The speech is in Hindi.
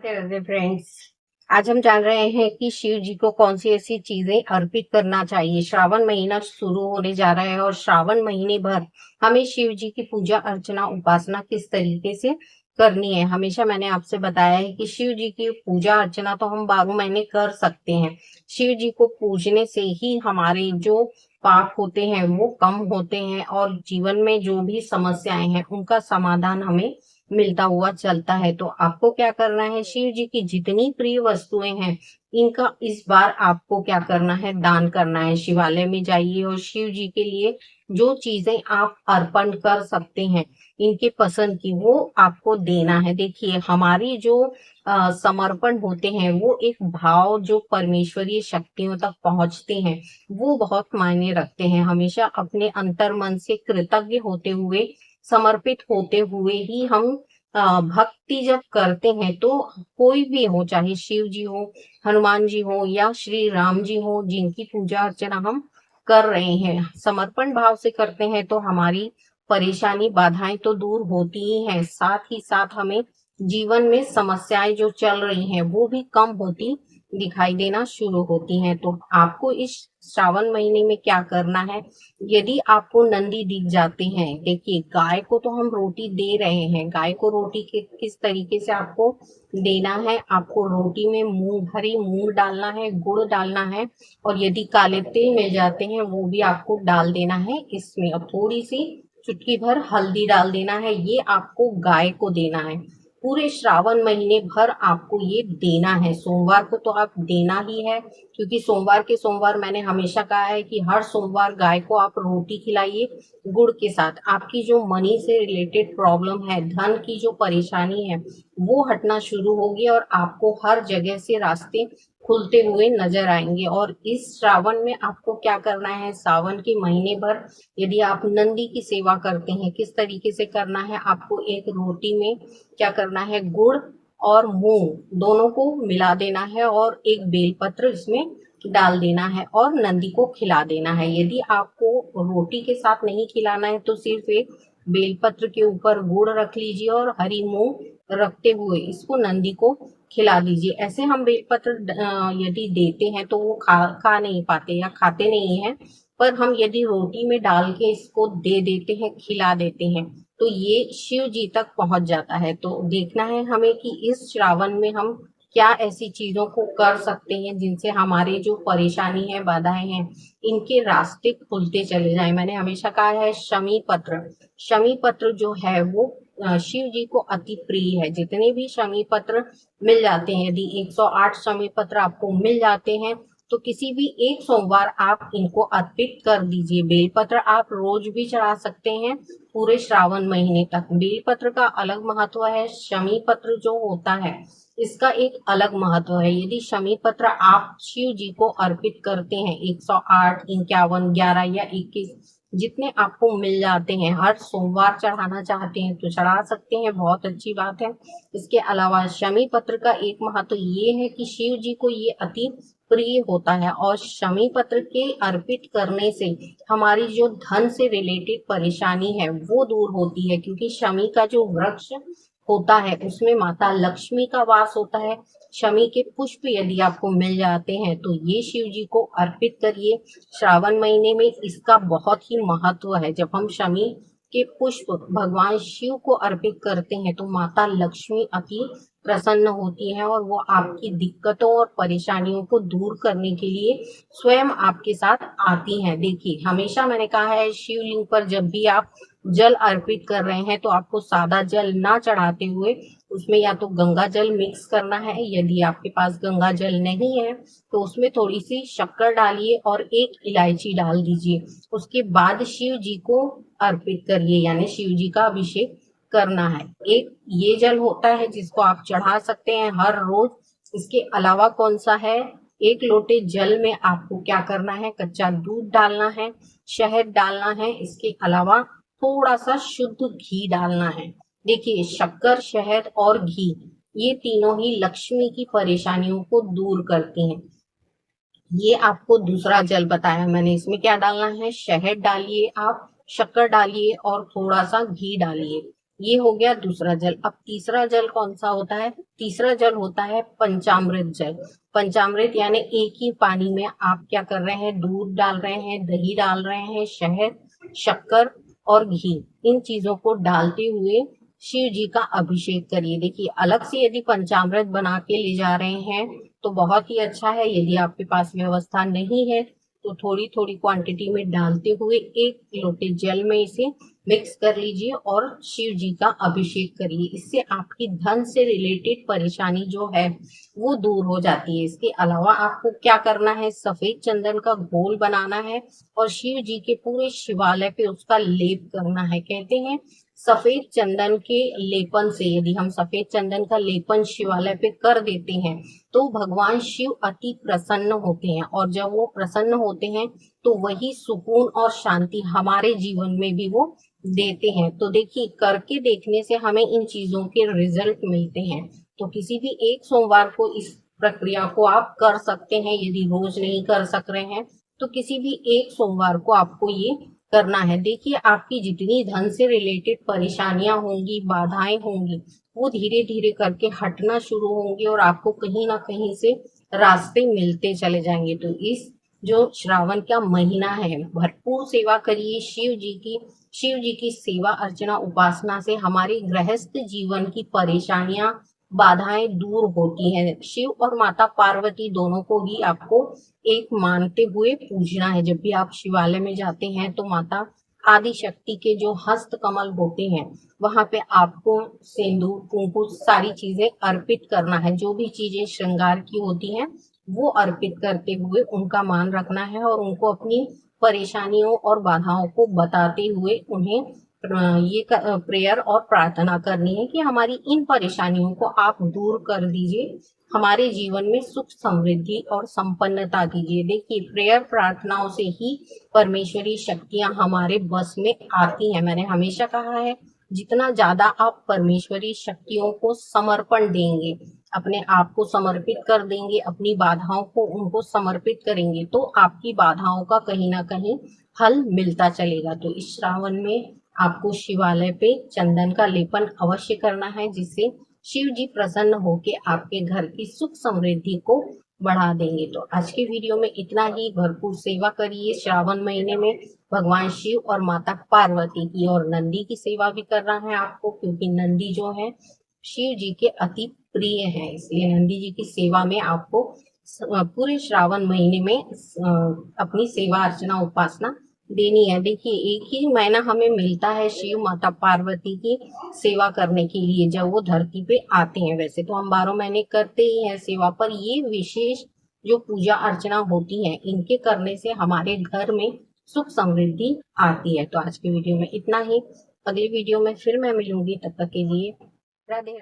राधे राधे फ्रेंड्स। आज हम जान रहे हैं कि शिव जी को कौन सी ऐसी चीजें अर्पित करना चाहिए। श्रावण महीना शुरू होने जा रहा है और श्रावण महीने भर हमें शिव जी की पूजा अर्चना उपासना किस तरीके से करनी है। हमेशा मैंने आपसे बताया है कि शिव जी की पूजा अर्चना तो हम 12 महीने कर सकते हैं। शिव जी को पूजने से ही हमारे जो पाप होते हैं वो कम होते हैं और जीवन में जो भी समस्याएं हैं उनका समाधान हमें मिलता हुआ चलता है। तो आपको क्या करना है, शिव जी की जितनी प्रिय वस्तुएं हैं इनका इस बार आपको क्या करना है, दान करना है। शिवालय में जाइए और शिव जी के लिए जो चीजें आप अर्पण कर सकते हैं इनके पसंद की वो आपको देना है। देखिए हमारी जो समर्पण होते हैं वो एक भाव जो परमेश्वरीय शक्तियों तक पहुंचते हैं वो बहुत मायने रखते हैं। हमेशा अपने अंतर मन से कृतज्ञ होते हुए समर्पित होते हुए ही हम भक्ति जब करते हैं तो कोई भी हो, चाहे शिव जी हो, हनुमान जी हो या श्री राम जी हो, जिनकी पूजा अर्चना हम कर रहे हैं, समर्पण भाव से करते हैं तो हमारी परेशानी बाधाएं तो दूर होती ही हैं, साथ ही साथ हमें जीवन में समस्याएं जो चल रही हैं वो भी कम होती दिखाई देना शुरू होती हैं। तो आपको इस श्रावण महीने में क्या करना है, यदि आपको नंदी दिख जाते हैं, देखिए गाय को तो हम रोटी दे रहे हैं, गाय को रोटी किस तरीके से आपको देना है, आपको रोटी में हरी मूंग डालना है, गुड़ डालना है और यदि काले तिल मिल जाते हैं वो भी आपको डाल देना है इसमें, और थोड़ी सी चुटकी भर हल्दी डाल देना है। ये आपको गाय को देना है। पूरे श्रावण महीने भर आपको ये देना है। सोमवार को तो आप देना ही है, क्योंकि सोमवार के सोमवार मैंने हमेशा कहा है कि हर सोमवार गाय को आप रोटी खिलाइए गुड़ के साथ। आपकी जो मनी से रिलेटेड प्रॉब्लम है, धन की जो परेशानी है वो हटना शुरू होगी और आपको हर जगह से रास्ते खुलते हुए नजर आएंगे। और इस श्रावण में आपको क्या करना है, सावन के महीने भर यदि आप नंदी की सेवा करते हैं, किस तरीके से करना है, आपको एक रोटी में क्या करना है, गुड़ और मूंग दोनों को मिला देना है और एक बेलपत्र इसमें डाल देना है और नंदी को खिला देना है। यदि आपको रोटी के साथ नहीं खिलाना है तो सिर्फ एक बेलपत्र के ऊपर गुड़ रख लीजिए और हरी मूंग रखते हुए इसको नंदी को खिला दीजिए। ऐसे हम बेलपत्र यदि देते हैं तो वो खा नहीं पाते या खाते नहीं हैं, पर हम यदि रोटी में डाल के इसको दे देते हैं, खिला देते हैं, तो ये शिव जी तक पहुंच जाता है। तो देखना है हमें कि इस श्रावण में हम क्या ऐसी चीजों को कर सकते हैं जिनसे हमारे जो परेशानी है, बाधाएं हैं, इनके रास्ते खुलते चले जाएं। मैंने हमेशा कहा है शमी पत्र जो है वो शिव जी को अति प्रिय है। जितने भी शमी पत्र मिल जाते हैं, यदि 108 शमी पत्र आपको मिल जाते हैं तो किसी भी एक सोमवार आप इनको अर्पित कर दीजिए। बेलपत्र आप रोज भी चढ़ा सकते हैं पूरे श्रावण महीने तक। बेलपत्र का अलग महत्व है, शमी पत्र जो होता है इसका एक अलग महत्व है। यदि शमी पत्र आप शिव जी को अर्पित करते हैं, 108, 51, 11 या 21 जितने आपको मिल जाते हैं, हर सोमवार चढ़ाना चाहते हैं तो चढ़ा सकते हैं, बहुत अच्छी बात है। इसके अलावा शमी पत्र का एक महत्व ये है कि शिव जी को ये अति प्रिय होता है और शमी पत्र के अर्पित करने से हमारी जो धन से रिलेटेड परेशानी है वो दूर होती है, क्योंकि शमी का जो वृक्ष होता है उसमें माता लक्ष्मी का वास होता है। शमी के पुष्प यदि आपको मिल जाते हैं तो ये शिव जी को अर्पित करिए। श्रावण महीने में इसका बहुत ही महत्व है। जब हम शमी के पुष्प भगवान शिव को अर्पित करते हैं तो माता लक्ष्मी अति प्रसन्न होती है और वो आपकी दिक्कतों और परेशानियों को दूर करने के लिए स्वयं आपके साथ आती हैं। देखिए हमेशा मैंने कहा है, शिवलिंग पर जब भी आप जल अर्पित कर रहे हैं तो आपको सादा जल ना चढ़ाते हुए उसमें या तो गंगा जल मिक्स करना है, यदि आपके पास गंगा जल नहीं है तो उसमें थोड़ी सी शक्कर डालिए और एक इलायची डाल दीजिए। उसके बाद शिव जी को अर्पित करिए, यानी शिव जी का अभिषेक करना है। एक ये जल होता है जिसको आप चढ़ा सकते हैं हर रोज। इसके अलावा कौन सा है, एक लोटे जल में आपको क्या करना है, कच्चा दूध डालना है, शहद डालना है, इसके अलावा थोड़ा सा शुद्ध घी डालना है। देखिए शक्कर, शहद और घी ये तीनों ही लक्ष्मी की परेशानियों को दूर करते हैं। ये आपको दूसरा जल बताया मैंने, इसमें क्या डालना है, शहद डालिए, आप शक्कर डालिए और थोड़ा सा घी डालिए। ये हो गया दूसरा जल। अब तीसरा जल कौन सा होता है? तीसरा जल होता है पंचामृत जल। पंचामृत यानी एक ही पानी में आप क्या कर रहे हैं, दूध डाल रहे हैं, दही डाल रहे हैं, शहद, शक्कर और घी, इन चीजों को डालते हुए शिव जी का अभिषेक करिए। देखिए, अलग से यदि पंचामृत बना के ले जा रहे हैं तो बहुत ही अच्छा है। यदि आपके पास व्यवस्था नहीं है तो थोड़ी थोड़ी क्वांटिटी में डालते हुए एक लोटे जल में इसे मिक्स कर लीजिए और शिव जी का अभिषेक करिए। इससे आपकी धन से रिलेटेड परेशानी जो है वो दूर हो जाती है। इसके अलावा आपको क्या करना है, सफेद चंदन का घोल बनाना है और शिव जी के पूरे शिवालय पे उसका लेप करना है। कहते हैं सफेद चंदन के लेपन से, यदि हम सफेद चंदन का लेपन शिवालय पे कर देते हैं तो भगवान शिव अति प्रसन्न होते हैं, और जब वो प्रसन्न होते हैं तो वही सुकून और शांति हमारे जीवन में भी वो देते हैं। तो देखिए, करके देखने से हमें इन चीजों के रिजल्ट मिलते हैं। तो किसी भी एक सोमवार को इस प्रक्रिया को आप कर सकते हैं। यदि रोज नहीं कर सक रहे हैं तो किसी भी एक सोमवार को आपको ये करना है। देखिए, आपकी जितनी धन से रिलेटेड परेशानियां होंगी, बाधाएं होंगी, वो धीरे धीरे करके हटना शुरू होंगे और आपको कहीं ना कहीं से रास्ते मिलते चले जाएंगे। तो इस जो श्रावण का महीना है, भरपूर सेवा करिए शिव जी की। शिव जी की सेवा अर्चना उपासना से हमारे गृहस्थ जीवन की परेशानियां, बाधाएं दूर होती हैं। शिव और माता पार्वती दोनों को ही आपको एक मानते हुए पूजना है। जब भी आप शिवालय में जाते हैं तो माता आदि शक्ति के जो हस्त कमल होते हैं वहां पे आपको सिंदूर, कुंकु, सारी चीजें अर्पित करना है। जो भी चीजें श्रृंगार की होती हैं वो अर्पित करते हुए उनका मान रखना है और उनको अपनी परेशानियों और बाधाओं को बताते हुए उन्हें ये प्रेयर और प्रार्थना करनी है कि हमारी इन परेशानियों को आप दूर कर दीजिए, हमारे जीवन में सुख, समृद्धि और संपन्नता दीजिए। देखिए, प्रेयर प्रार्थनाओं से ही परमेश्वरी शक्तियां हमारे बस में आती हैं। मैंने हमेशा कहा है, जितना ज्यादा आप परमेश्वरी शक्तियों को समर्पण देंगे, अपने आप को समर्पित कर देंगे, अपनी बाधाओं को उनको समर्पित करेंगे, तो आपकी बाधाओं का कहीं ना कहीं हल मिलता चलेगा। तो इस श्रावण में आपको शिवालय पे चंदन का लेपन अवश्य करना है, जिससे शिव जी प्रसन्न होके आपके घर की सुख समृद्धि को बढ़ा देंगे। तो आज के वीडियो में इतना ही। भरपूर सेवा करिए श्रावण महीने में। भगवान शिव और माता पार्वती की और नंदी की सेवा भी करना है आपको, क्योंकि नंदी जो है शिव जी के अति प्रिय है। इसलिए नंदी जी की सेवा में आपको पूरे श्रावण महीने में अपनी सेवा अर्चना उपासना देनी है। देखिए, एक ही महीना हमें मिलता है शिव माता पार्वती की सेवा करने के लिए, जब वो धरती पे आते हैं। वैसे तो हम 12 महीने करते ही हैं सेवा, पर ये विशेष जो पूजा अर्चना होती है, इनके करने से हमारे घर में सुख समृद्धि आती है। तो आज के वीडियो में इतना ही। अगली वीडियो में फिर मैं मिलूंगी, तब तक के लिए राधे।